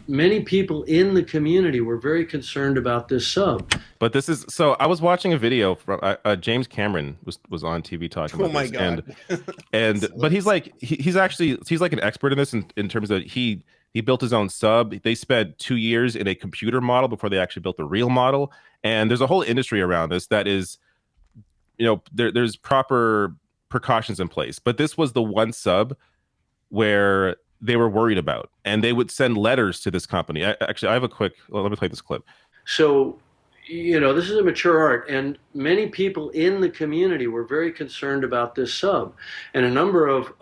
many people in the community were very concerned about this sub. But this is so. I was watching a video from James Cameron was on TV talking Oh about my this, God. and but he's like he's like an expert in this in terms of he built his own sub. They spent 2 years in a computer model before they actually built the real model, and there's a whole industry around this that is, there's proper precautions in place. But this was the one sub where they were worried about, and they would send letters to this company. Actually, I have a quick. Well, let me play this clip. So, this is a mature art, and many people in the community were very concerned about this sub, and a number of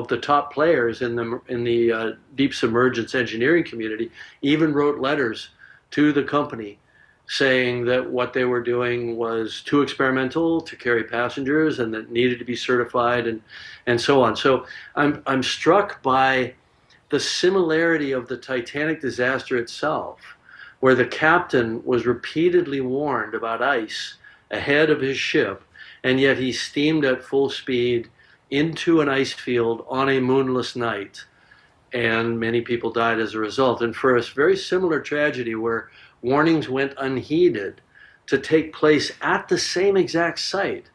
the top players in the deep submergence engineering community even wrote letters to the company saying that what they were doing was too experimental to carry passengers and that needed to be certified and so on. So I'm struck by the similarity of the Titanic disaster itself, where the captain was repeatedly warned about ice ahead of his ship, and yet he steamed at full speed into an ice field on a moonless night, and many people died as a result. And for a very similar tragedy where warnings went unheeded to take place at the same exact site,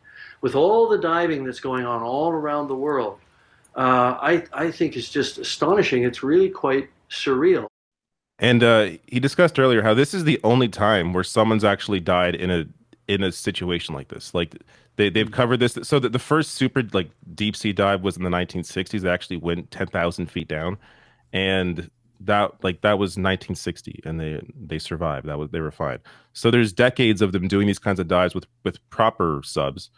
with all the diving that's going on all around the world, I think is just astonishing. It's really quite surreal. And he discussed earlier how this is the only time where someone's actually died in a situation like this. Like they've covered this. So that the first super like deep sea dive was in the 1960s. They actually went 10,000 feet down, and that was 1960, and they survived. They were fine. So there's decades of them doing these kinds of dives with proper subs,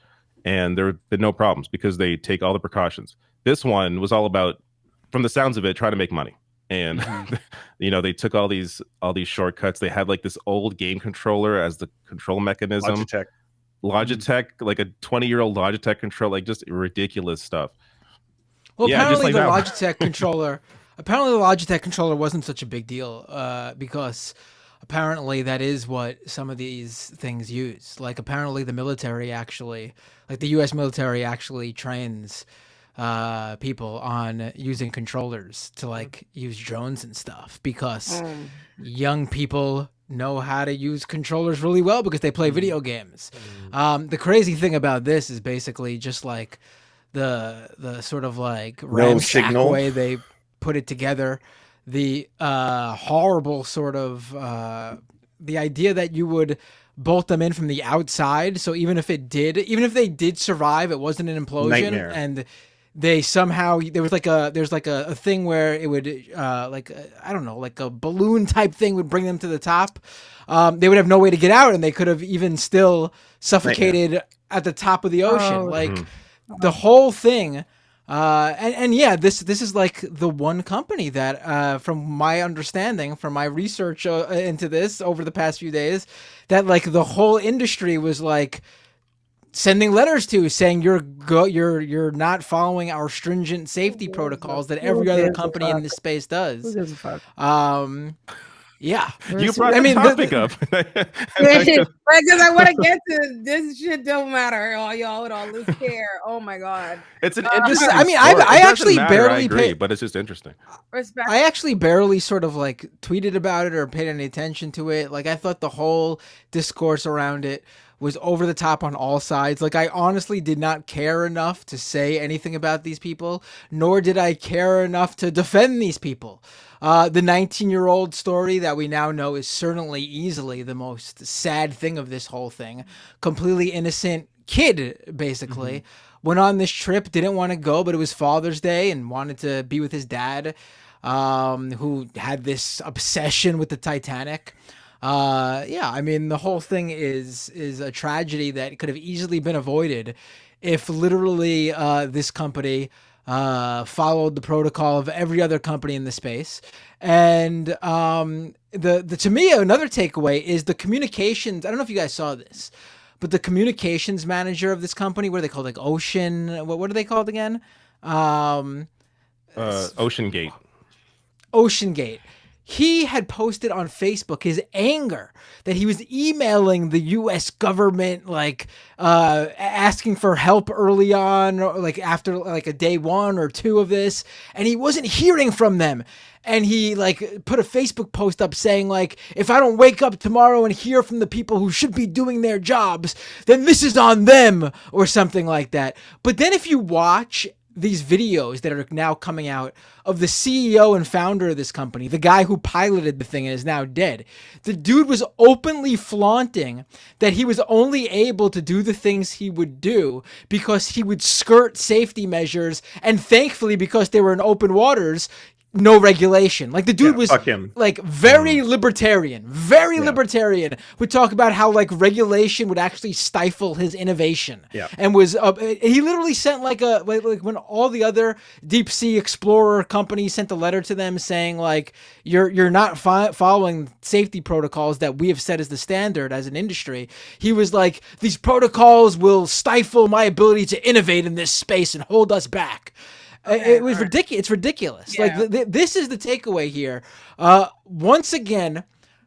and there have been no problems because they take all the precautions. This one was all about, from the sounds of it, trying to make money. And they took all these shortcuts. They had like this old game controller as the control mechanism. Logitech, like a 20-year-old Logitech controller, like just ridiculous stuff. Well, Yeah, just apparently like the that. Logitech controller, apparently the Logitech controller wasn't such a big deal, because apparently that is what some of these things use. Like apparently the military actually, like the U.S. military actually trains people on using controllers to like use drones and stuff, because young people know how to use controllers really well because they play video games. The crazy thing about this is basically just like the sort of like ramshack way they put it together. The horrible sort of the idea that you would bolt them in from the outside. So even if they did survive, it wasn't an implosion. Nightmare. And they somehow, there's like a thing where it would I don't know, like a balloon type thing would bring them to the top. They would have no way to get out, and they could have even still suffocated at the top of the ocean. The whole thing. And yeah, this is like the one company that, from my understanding, from my research into this over the past few days, that like the whole industry was like sending letters to, saying you're not following our stringent safety protocols that every other company in this space does. Yeah, you brought the topic up because I want to get to this shit. Don't matter, all y'all with all this care. Oh my God, it's an interesting. I mean, I actually barely agree, but it's just interesting. Respect. I actually barely sort of like tweeted about it or paid any attention to it. Like I thought the whole discourse around it was over the top on all sides. Like I honestly did not care enough to say anything about these people, nor did I care enough to defend these people. The 19-year-old story that we now know is certainly easily the most sad thing of this whole thing. Completely innocent kid, basically. Went on this trip, didn't want to go, but it was Father's Day and wanted to be with his dad, who had this obsession with the Titanic. Yeah, I mean, the whole thing is a tragedy that could have easily been avoided if literally this company followed the protocol of every other company in the space. And the to me, another takeaway is the communications. I don't know if you guys saw this, but the communications manager of this company, what are they called? Like Ocean, what are they called again? OceanGate. OceanGate. he had posted on Facebook his anger that he was emailing the U.S. government, like asking for help early on, or like after like a day 1 or 2 of this, and he wasn't hearing from them. And he like put a Facebook post up saying like, if I don't wake up tomorrow and hear from the people who should be doing their jobs, then this is on them, or something like that. But then if you watch these videos that are now coming out of the CEO and founder of this company, the guy who piloted the thing and is now dead, the dude was openly flaunting that he was only able to do the things he would do because he would skirt safety measures, and thankfully, because they were in open waters, no regulation. Like the dude was like very libertarian, would talk about how like regulation would actually stifle his innovation. And was he literally sent like when all the other deep sea explorer companies sent a letter to them saying like, you're not following safety protocols that we have set as the standard as an industry. He was like, these protocols will stifle my ability to innovate in this space and hold us back. It was ridiculous. It's ridiculous. Yeah. Like this is the takeaway here. Once again,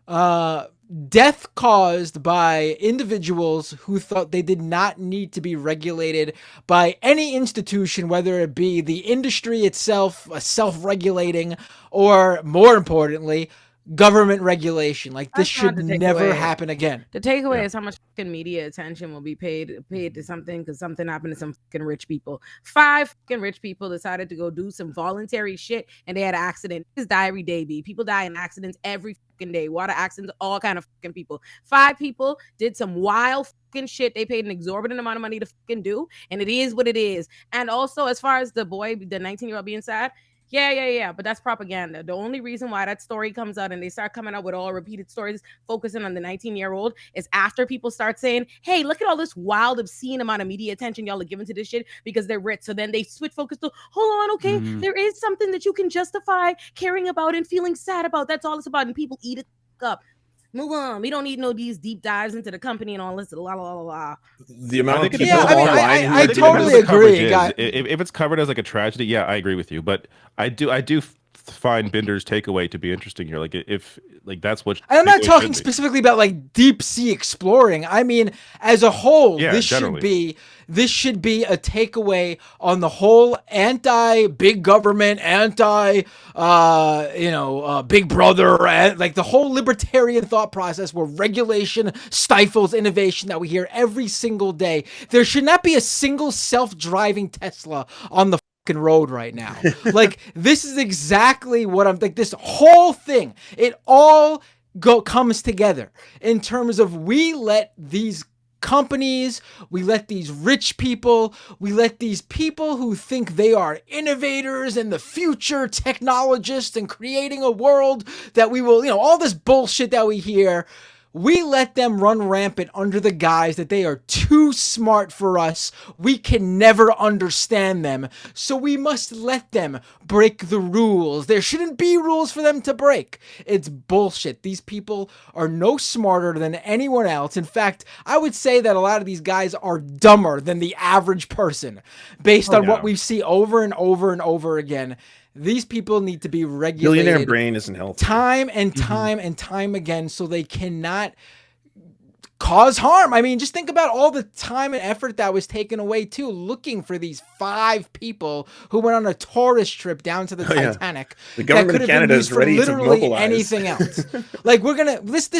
death caused by individuals who thought they did not need to be regulated by any institution, whether it be the industry itself, self-regulating, or more importantly, government regulation. Like this should never happen again. The takeaway is how much fucking media attention will be paid to something because something happened to some fucking rich people. 5 fucking rich people decided to go do some voluntary shit and they had an accident. This die every day, B. People die in accidents every fucking day. Water accidents, all kind of fucking people. 5 people did some wild fucking shit they paid an exorbitant amount of money to fucking do, and it is what it is. And also, as far as the boy, the 19-year-old being sad, yeah, but that's propaganda. The only reason why that story comes out and they start coming out with all repeated stories focusing on the 19-year-old is after people start saying, hey, look at all this wild, obscene amount of media attention y'all are giving to this shit because they're rich. So then they switch focus to, hold on, okay, there is something that you can justify caring about and feeling sad about. That's all it's about. And people eat it up. Move on. We don't need no these deep dives into the company and all this. La la la la. The amount of people online. I totally agree. If it's covered as like a tragedy, yeah, I agree with you. But I do find Binder's takeaway to be interesting here. Like if like that's what I'm not talking specifically about like deep sea exploring. I mean, as a whole, this should be a takeaway on the whole anti big government, anti big brother, and like the whole libertarian thought process where regulation stifles innovation that we hear every single day. There should not be a single self-driving Tesla on the road right now. Like this is exactly what I'm like. This whole thing, it all comes together in terms of we let these companies, we let these rich people, we let these people who think they are innovators and the future technologists and creating a world that we will, all this bullshit that we hear. We let them run rampant under the guise that they are too smart for us. We can never understand them. So we must let them break the rules. There shouldn't be rules for them to break. It's bullshit. These people are no smarter than anyone else. In fact, I would say that a lot of these guys are dumber than the average person based on what we see over and over and over again. These people need to be regulated. Billionaire brain isn't healthy. Time and time and time again, so they cannot cause harm. I mean, just think about all the time and effort that was taken away too, looking for these 5 people who went on a tourist trip down to the Titanic. The government of Canada is ready to mobilize. Anything else. Like we're gonna this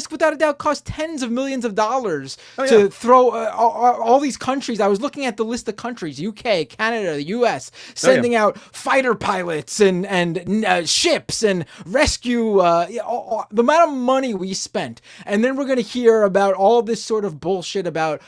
without a doubt cost tens of millions of dollars to throw all these countries. I was looking at the list of countries: UK, Canada, the US, sending out fighter pilots and ships and rescue. The amount of money we spent, and then we're gonna hear about all this sort of bullshit about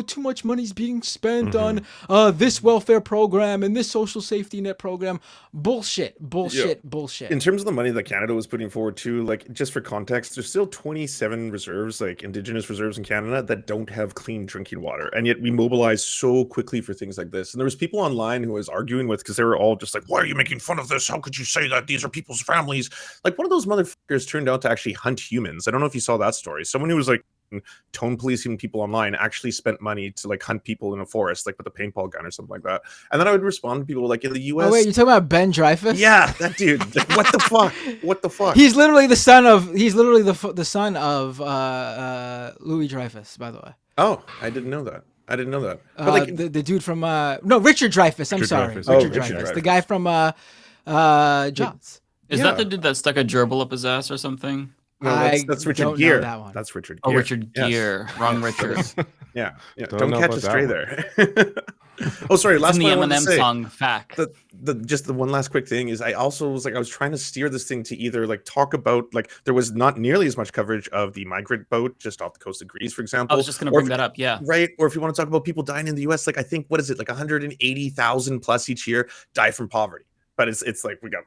too much money's being spent on this welfare program and this social safety net program. Bullshit. In terms of the money that Canada was putting forward too, like just for context, there's still 27 reserves, like indigenous reserves in Canada that don't have clean drinking water, and yet we mobilize so quickly for things like this. And there was people online who I was arguing with because they were all just like, why are you making fun of this? How could you say that? These are people's families. Like one of those motherfuckers turned out to actually hunt humans. I don't know if you saw that story. Someone who was like tone policing people online actually spent money to like hunt people in a forest, like with a paintball gun or something like that. And then I would respond to people like in the US. Oh wait, you're talking about Ben Dreyfuss? Yeah, that dude. Like, what the fuck? What the fuck? He's literally the son of Louis Dreyfus, by the way. Oh, I didn't know that. But like the dude from Richard Dreyfuss. I'm sorry, Dreyfuss. Richard Richard Dreyfuss, Dreyfuss. the guy from Jaws. Is that the dude that stuck a gerbil up his ass or something? No, that's Richard don't know Gere. that one. That's Richard Oh, Gere. Richard Gere. Wrong Richard. Yeah. Don't Don't know catch about us that stray one. there. Oh, sorry. It's Last in the point I wanted to Eminem say. song Fact. Just the one last quick thing is I also was like I was trying to steer this thing to either like talk about like there was not nearly as much coverage of the migrant boat just off the coast of Greece, for example. I was just going to bring that up. Yeah. Right. Or if you want to talk about people dying in the US, like I think what is it, like 180,000 plus each year die from poverty. But it's like we got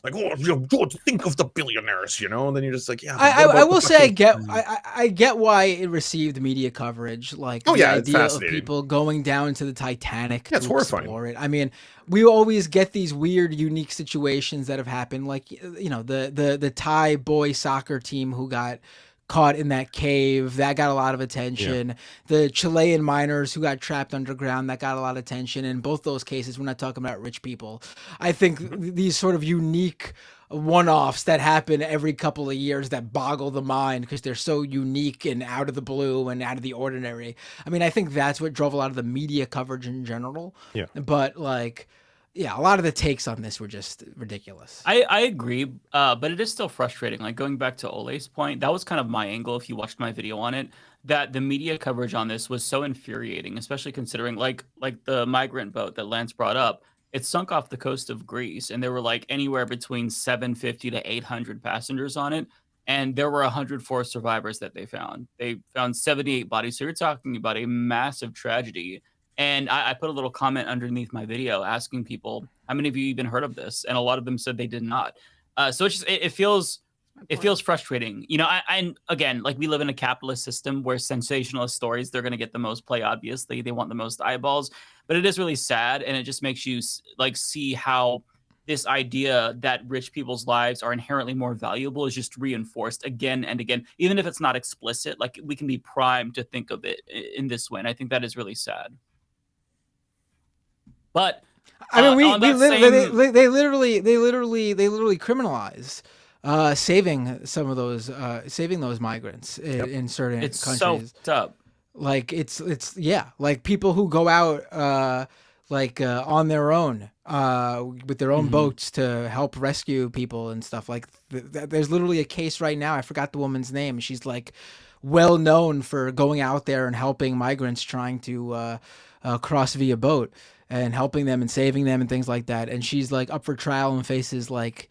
like, oh, think of the billionaires, you know, and then you're just like, yeah. I will say I get why it received media coverage, like the it's idea of fascinating. people going down to the Titanic Yeah, it's to horrifying. explore it. I mean, we always get these weird, unique situations that have happened, like the Thai boys soccer team who got caught in that cave, that got a lot of attention. The Chilean miners who got trapped underground, that got a lot of attention. In both those cases, we're not talking about rich people. I think these sort of unique one-offs that happen every couple of years that boggle the mind because they're so unique and out of the blue and out of the ordinary. I mean, I think that's what drove a lot of the media coverage in general. Yeah. But like, yeah, a lot of the takes on this were just ridiculous. I agree, but it is still frustrating. Like going back to Ole's point, that was kind of my angle. If you watched my video on it, that the media coverage on this was so infuriating, especially considering like the migrant boat that Lance brought up. It sunk off the coast of Greece, and there were like anywhere between 750 to 800 passengers on it, and there were 104 survivors that they found. They found 78 bodies. So you're talking about a massive tragedy. And I put a little comment underneath my video asking people, how many of you even heard of this? And a lot of them said they did not. So it's just, it feels frustrating. You know, and again, like we live in a capitalist system where sensationalist stories, they're going to get the most play, obviously. They want the most eyeballs. But it is really sad. And it just makes you like see how this idea that rich people's lives are inherently more valuable is just reinforced again and again. Even if it's not explicit, like we can be primed to think of it in this way. And I think that is really sad. But I mean, they literally criminalize saving some of those migrants in certain it's countries. so up. Like it's like people who go out on their own with their own boats to help rescue people and stuff. Like there's literally a case right now. I forgot the woman's name. She's like well known for going out there and helping migrants trying to cross via boat and helping them and saving them and things like that. And she's like up for trial and faces like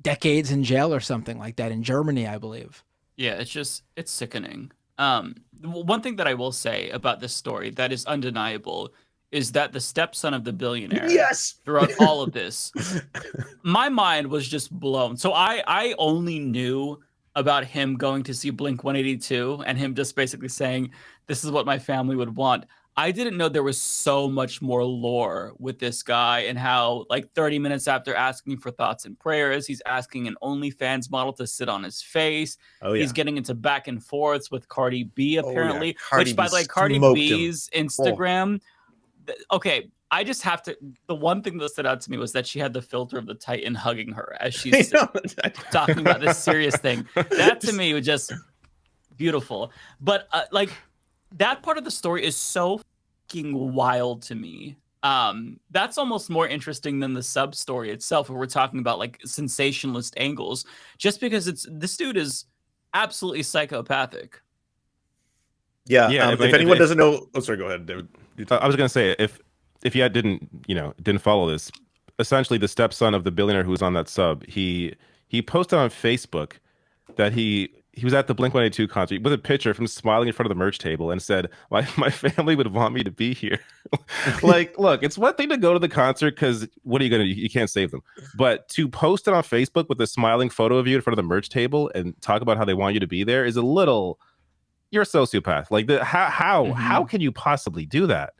decades in jail or something like that in Germany, I believe. Yeah, it's sickening. One thing that I will say about this story that is undeniable is that the stepson of the billionaire, yes, throughout all of this, my mind was just blown. So I only knew about him going to see Blink 182 and him just basically saying, this is what my family would want. I didn't know there was so much more lore with this guy and how like 30 minutes after asking for thoughts and prayers, he's asking an OnlyFans model to sit on his face. Oh, yeah. He's getting into back and forths with Cardi B, apparently, Cardi which by B the way, Cardi smoked B's Instagram. Okay, I just have to. The one thing that stood out to me was that she had the filter of the Titan hugging her as she's talking about this serious thing. That to me was just beautiful. But like that part of the story is so fucking wild to me. That's almost more interesting than the sub story itself, where we're talking about like sensationalist angles, just because this dude is absolutely psychopathic. Yeah. Yeah. If anyone doesn't know, oh, sorry, go ahead, David. I was going to say, if you didn't follow this, essentially the stepson of the billionaire who was on that sub, he posted on Facebook that he was at the Blink-182 concert with a picture from smiling in front of the merch table and said, my family would want me to be here. Like, look, it's one thing to go to the concert because what are you going to do? You can't save them. But to post it on Facebook with a smiling photo of you in front of the merch table and talk about how they want you to be there is a little, you're a sociopath. Like how can you possibly do that?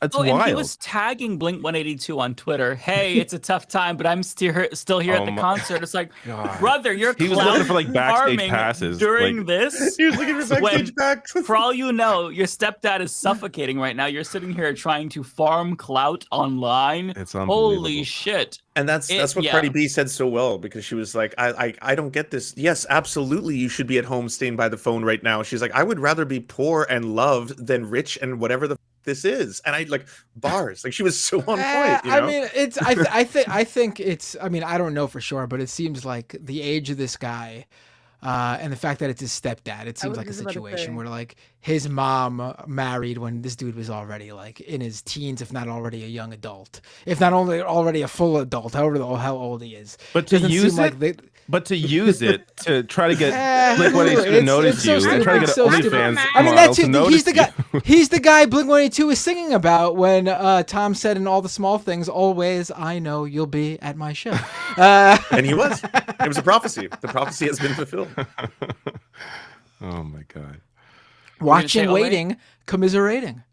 That's Oh, and wild. he was tagging Blink 182 on Twitter. Hey, it's a tough time, but I'm still here at the concert. It's like, brother, you're He was looking for like backstage farming passes during like, this. He was looking for backstage packs. For all you know, your stepdad is suffocating right now. You're sitting here trying to farm clout online. It's unbelievable. Holy shit. And that's what Cardi B said so well, because she was like, I don't get this. Yes, absolutely, you should be at home staying by the phone right now. She's like, I would rather be poor and loved than rich and whatever the this is. And I like bars. Like she was so on point. You know? I mean, it's I think it's. I mean, I don't know for sure, but it seems like the age of this guy. And the fact that it's his stepdad, it seems like a situation where like his mom married when this dude was already like in his teens, if not already a young adult, if not only already a full adult, however how old he is. But to use it, to use it to try to get Blink-182 to notice you, and try to get OnlyFans. I mean, that's he's the guy. He's the guy Blink-182 is singing about when Tom said in All the Small Things, "Always, I know you'll be at my show." And he was. It was a prophecy. The prophecy has been fulfilled. Oh my god! Watching, waiting, commiserating.